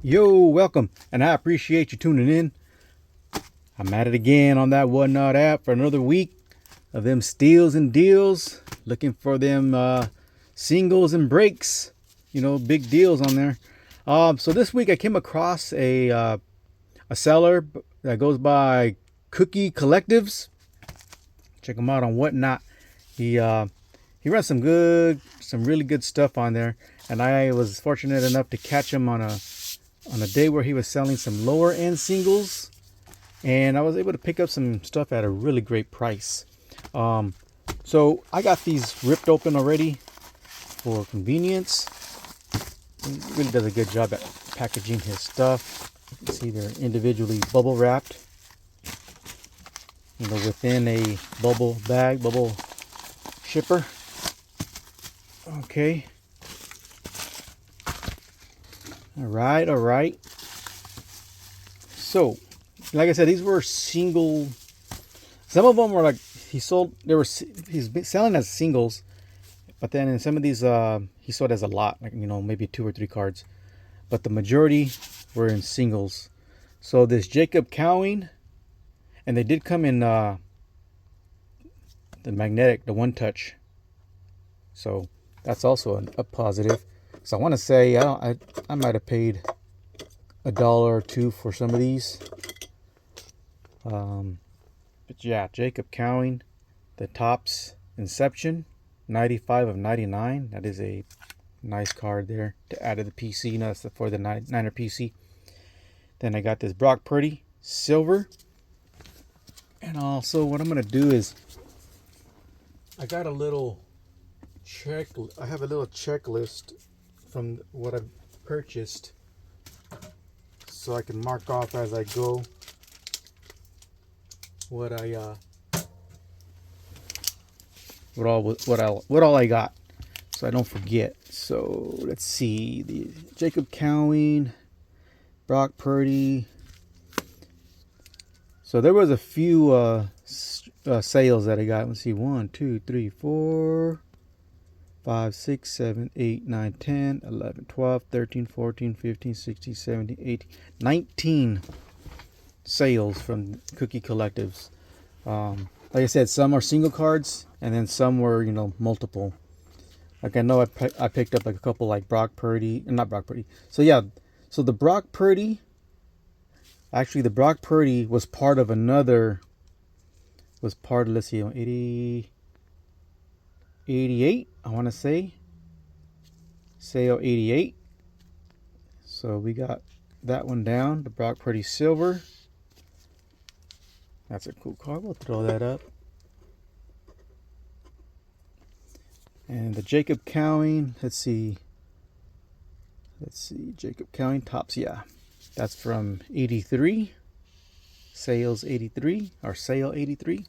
Yo, welcome, and I appreciate you tuning in. I'm at it again on that Whatnot app for another week of them steals and deals, looking for them singles and breaks, big deals on there. So this week I came across a seller that goes by Cookie Collectives. Check him out on Whatnot. He runs some really good stuff on there, and I was fortunate enough to catch him on a day where he was selling some lower end singles, and I was able to pick up some stuff at a really great price. So I got these ripped open already for convenience. He really does a good job at packaging his stuff. You can see they're individually bubble wrapped, within a bubble bag, bubble shipper. Okay. All right. So, like I said, these were single. Some of them were like he's selling as singles, but then in some of these he sold as a lot, like maybe 2 or 3 cards. But the majority were in singles. So this Jacob Cowing, and they did come in the magnetic, the one touch. So that's also a positive. So I want to say I might have paid $1 or $2 for some of these. But yeah, Jacob Cowing, the Topps Inception, 95 of 99. That is a nice card there to add to the PC. That's for the Niner PC. Then I got this Brock Purdy Silver. And also what I'm going to do is I have a little checklist from what I've purchased, so I can mark off as I go what all I got, so I don't forget. So let's see, the Jacob Cowing, Brock Purdy. So there was a few sales that I got. Let's see, 1, 2, 3, 4, 5, 6, 7, 8, 9, 10, 11, 12, 13, 14, 15, 16, 17, 18, 19 sales from Cookie Collectives. Like I said, some are single cards, and then some were, multiple. Like I know I picked up like a couple like Brock Purdy, not Brock Purdy. So yeah, so the Brock Purdy was part of let's see, 88, I want to say. Sale 88. So we got that one down, the Brock Purdy Silver. That's a cool card. We'll throw that up. And the Jacob Cowing, let's see, Jacob Cowing Topps, yeah. That's from 83. Sales 83, or sale 83.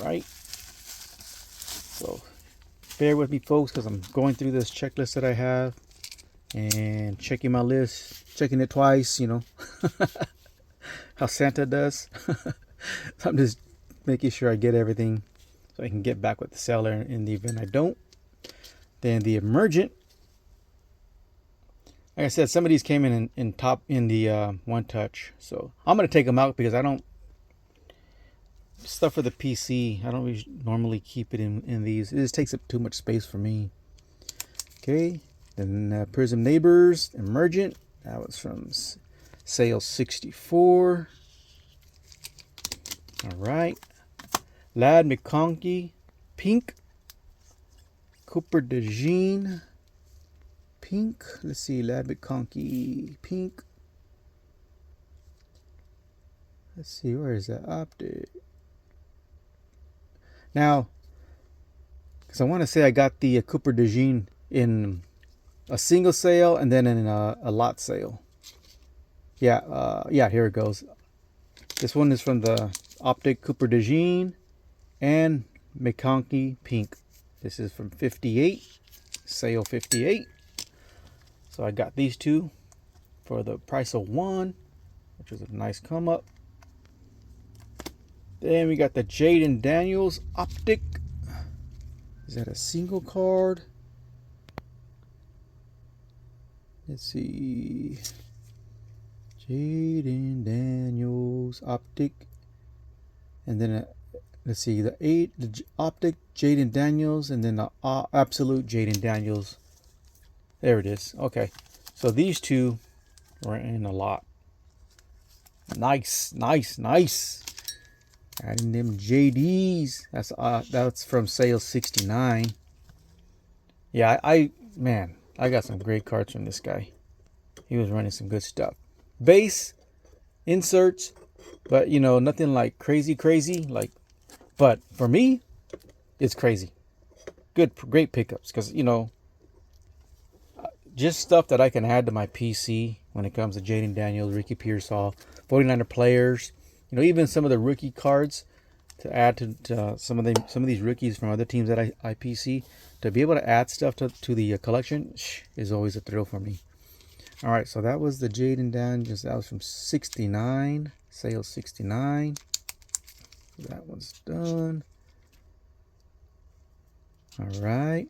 Right. So bear with me, folks, because I'm going through this checklist that I have and checking my list, checking it twice, how Santa does. I'm just making sure I get everything so I can get back with the seller in the event I don't. Then the Emergent. Like I said, some of these came in the one touch. So I'm going to take them out because I don't, stuff for the PC, I don't really normally keep it in these. It just takes up too much space for me. Okay. Then Prism Neighbors Emergent. That was from sale 64. All right. Lad McConkey Pink. Cooper DeJean Pink. Let's see, Lad McConkey Pink. Let's see, where is that optic? Now, because I want to say I got the Cooper DeJean in a single sale and then in a lot sale. Yeah, here it goes. This one is from the Optic Cooper DeJean and McConkey Pink. This is from 58, sale 58. So I got these two for the price of one, which is a nice come up. Then we got the Jaden Daniels Optic. Is that a single card? Let's see. Jaden Daniels optic. And then let's see, the optic Jaden Daniels, and then the absolute Jaden Daniels. There it is. Okay, so these two were in a lot. Nice, nice, nice. Adding them JDs. That's from sale 69. Yeah, man, I got some great cards from this guy. He was running some good stuff. Base inserts, but you know, nothing like crazy like. But for me, it's crazy. Great pickups, because you know, just stuff that I can add to my PC when it comes to Jaden Daniels, Ricky Pearsall, 49er players. You know, even some of the rookie cards to add to some of these rookies from other teams that I PC. To be able to add stuff to the collection is always a thrill for me. All right, so that was the Jaden Daniels. That was from 69, sale 69. That one's done. All right.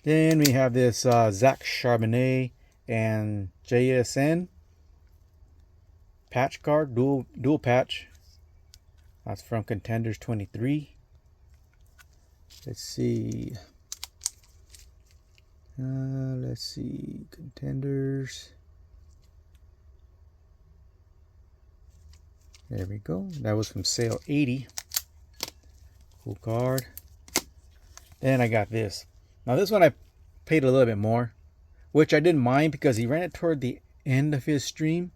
Then we have this Zach Charbonnet and JSN patch card, dual patch. That's from Contenders 23. Let's see. Let's see. Contenders. There we go. That was from sale 80. Cool card. Then I got this. Now this one I paid a little bit more, which I didn't mind because he ran it toward the end of his stream,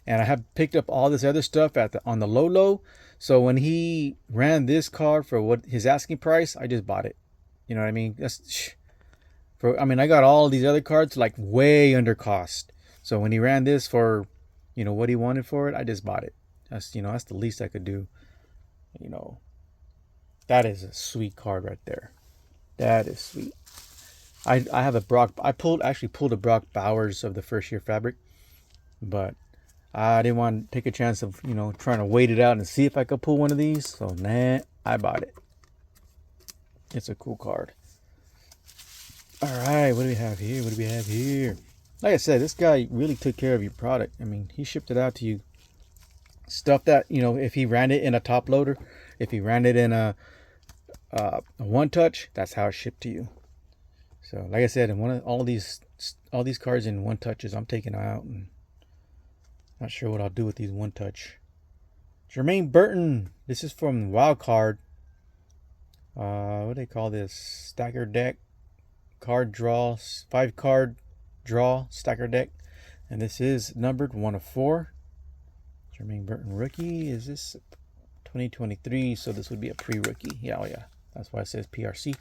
and I have picked up all this other stuff on the low. So when he ran this card for what his asking price, I just bought it. You know what I mean? I mean, I got all these other cards like way under cost. So when he ran this for, you know, what he wanted for it, I just bought it. That's, you know, that's the least I could do. You know, that is a sweet card right there. That is sweet. I have a Brock. I actually pulled a Brock Bowers of the first year fabric, but I didn't want to take a chance of, you know, trying to wait it out and see if I could pull one of these. So nah, I bought it. It's a cool card. All right, what do we have here? What do we have here? Like I said, this guy really took care of your product. I mean, he shipped it out to you. Stuff that, you know, if he ran it in a top loader, if he ran it in a one touch, that's how it shipped to you. So like I said, in all these cards in one touches, I'm taking out, and not sure what I'll do with these one touch. Jermaine Burton, this is from Wild Card. What do they call this? Stacker deck, card draw, 5-card draw stacker deck, and this is numbered 1 of 4. Jermaine Burton rookie. Is this 2023? So this would be a pre-rookie. Yeah, oh yeah. That's why it says PRC,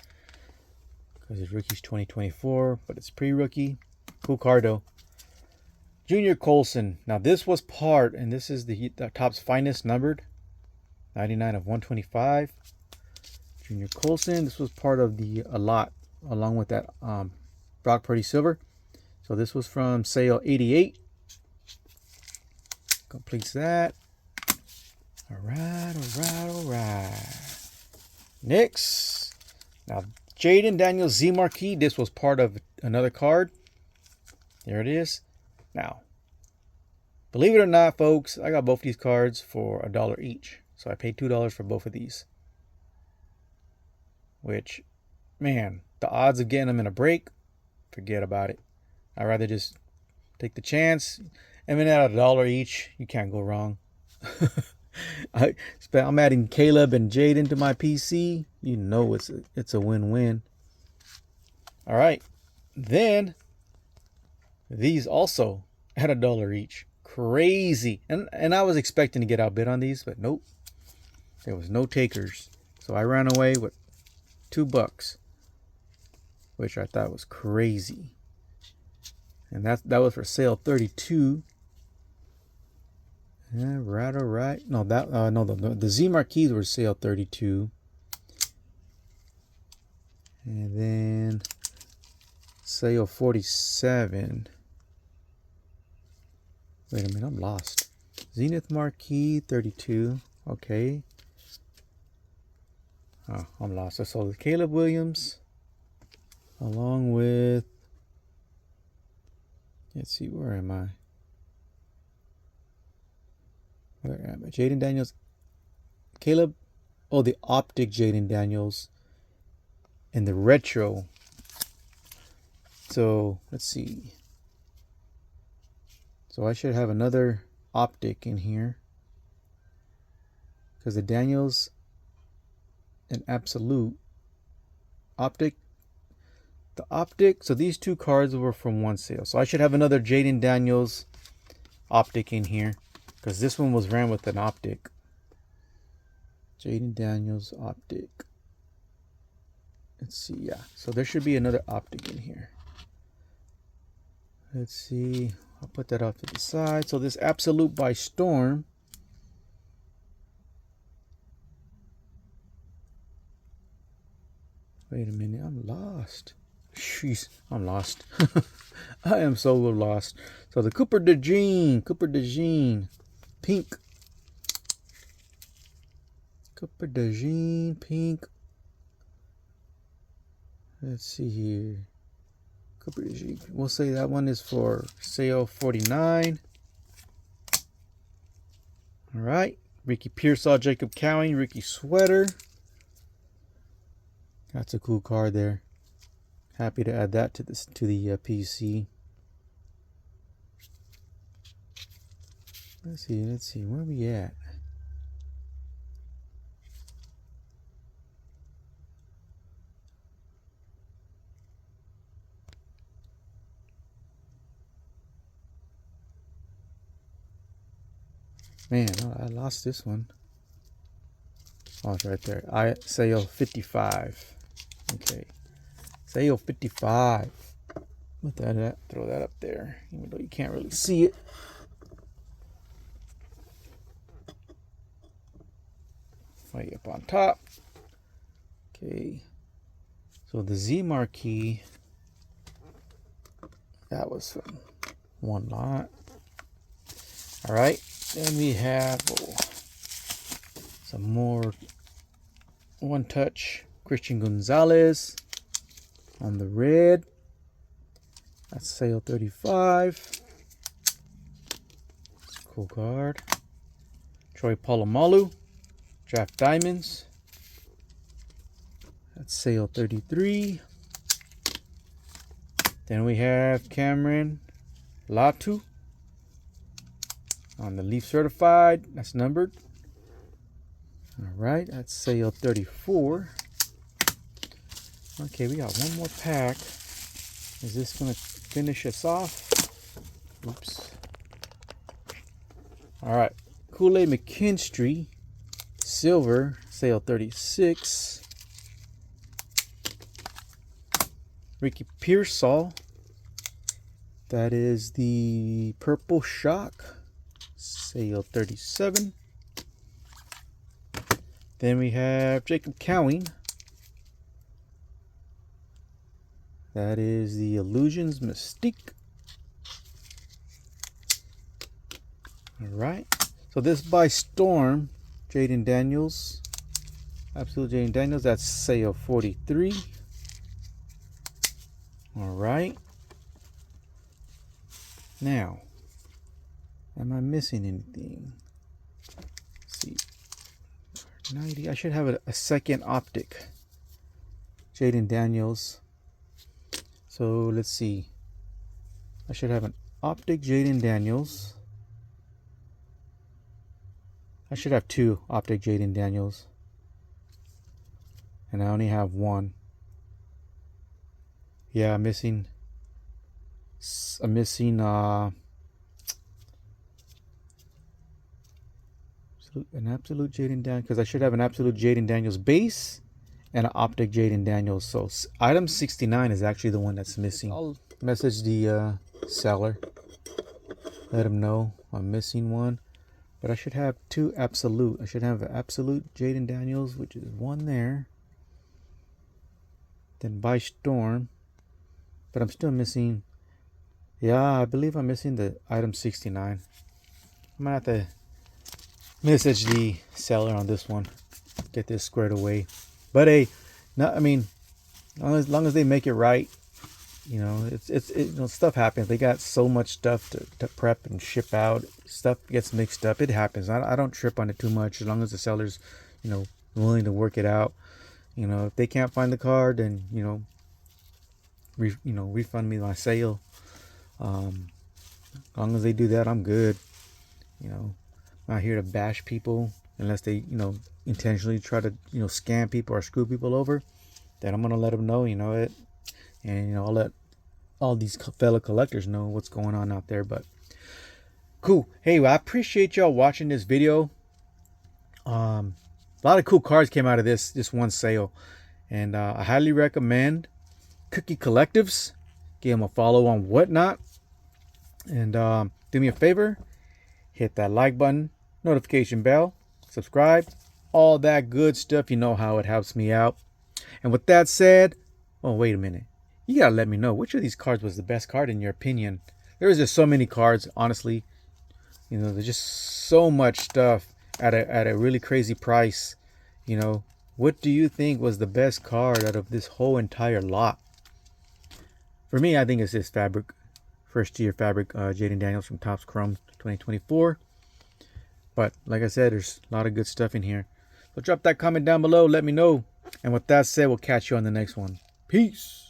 because his rookie's 2024, but it's pre-rookie. Cool card though. Junior Colson. Now this was part, and this is the Topps Finest numbered, 99 of 125. Junior Colson. This was part of the a lot, along with that Brock Purdy Silver. So this was from sale 88. Completes that. All right. Next, now Jaden Daniels Z Marquee. This was part of another card. There it is. Now, believe it or not, folks, I got both these cards for $1 each. So I paid $2 for both of these. Which, man, the odds of getting them in a break, forget about it. I'd rather just take the chance. I mean, at $1 each, you can't go wrong. I'm adding Caleb and Jaden to my PC. You know it's a win-win. All right. Then these also at $1 each. Crazy. And I was expecting to get outbid on these, but nope. There was no takers. So I ran away with $2, which I thought was crazy. And that was for sale 32. All right. No, the Z Marquees were sale 32. And then sale 47. Wait a minute, I'm lost. Zenith Marquee 32. Okay. Oh, I'm lost. So the Caleb Williams, along with, Let's see, where am I? Where am I? Jaden Daniels. Caleb. Oh, the optic Jaden Daniels. And the retro. So, let's see. So I should have another optic in here. Because the Daniels and absolute optic. The optic. So these two cards were from one sale. So I should have another Jaden Daniels optic in here. Because this one was ran with an optic. Jaden Daniels optic. Let's see, yeah. So there should be another optic in here. Let's see. I'll put that off to the side. So this Absolute by Storm. Wait a minute, I'm lost. Jeez, I'm lost. I am so lost. So the Cooper DeJean, pink. Cooper DeJean, pink. Let's see here. Cooper DeJean. We'll say that one is for sale 49. All right. Ricky Pearsall, Jacob Cowing, Ricky Sweater. That's a cool card there. Happy to add that to the PC. Let's see. Where are we at? Man, I lost this one. Oh, it's right there. Sale 55. Okay. Sale 55. Put that up, throw that up there, even though you can't really see it. Way up on top. Okay. So the Z marquee, that was from one lot. All right. Then we have some more one touch Christian Gonzalez on the red. That's sale 35. Cool card. Troy Polamalu, Draft Diamonds. That's sale 33. Then we have Cameron Latu on the Leaf Certified. That's numbered. All right, that's sale 34. Okay, we got one more pack. Is this going to finish us off? Oops. All right, Kool-Aid McKinstry, silver, sale 36. Ricky Pearsall, that is the Purple Shock, sale 37. Then we have Jacob Cowing. That is the Illusions Mystique. All right. So this by Storm, Jaden Daniels. Absolute Jaden Daniels. That's sale 43. All right. Now, am I missing anything? Let's see. 90. I should have a second optic. Jaden Daniels. So let's see. I should have an optic Jaden Daniels. I should have two optic Jaden Daniels. And I only have one. Yeah, I'm missing an absolute Jaden Daniels, because I should have an absolute Jaden Daniels base and an optic Jaden Daniels. So item 69 is actually the one that's missing. I'll message the seller, let him know I'm missing one, but I should have two absolute. I should have an absolute Jaden Daniels, which is one there, then by Storm, but I'm still missing. Yeah, I believe I'm missing the item 69. I'm gonna have to message the seller on this one, get this squared away. But hey, no, I mean, as long as they make it right, You know, stuff happens. They got so much stuff to prep and ship out. Stuff gets mixed up. It happens. I don't trip on it too much as long as the seller's, you know, willing to work it out. You know, if they can't find the car, then, you know, refund me my sale. As long as they do that, I'm good. You know, I'm not here to bash people unless they, you know, intentionally try to, you know, scam people or screw people over. Then I'm gonna let them know, you know it, and you know, I'll let all these fellow collectors know what's going on out there. But cool. Hey, well, I appreciate y'all watching this video. A lot of cool cards came out of this one sale, and I highly recommend Cookie Collectives. Give them a follow on Whatnot, and do me a favor, hit that like button, notification bell, subscribe, all that good stuff. You know how it helps me out. And with that said, oh, wait a minute. You gotta let me know which of these cards was the best card in your opinion. There's just so many cards, honestly. You know, there's just so much stuff at a really crazy price. You know, what do you think was the best card out of this whole entire lot? For me, I think it's this Fabric, first year Fabric, Jaden Daniels from Topps Chrome 2024. But like I said, there's a lot of good stuff in here. So drop that comment down below. Let me know. And with that said, we'll catch you on the next one. Peace.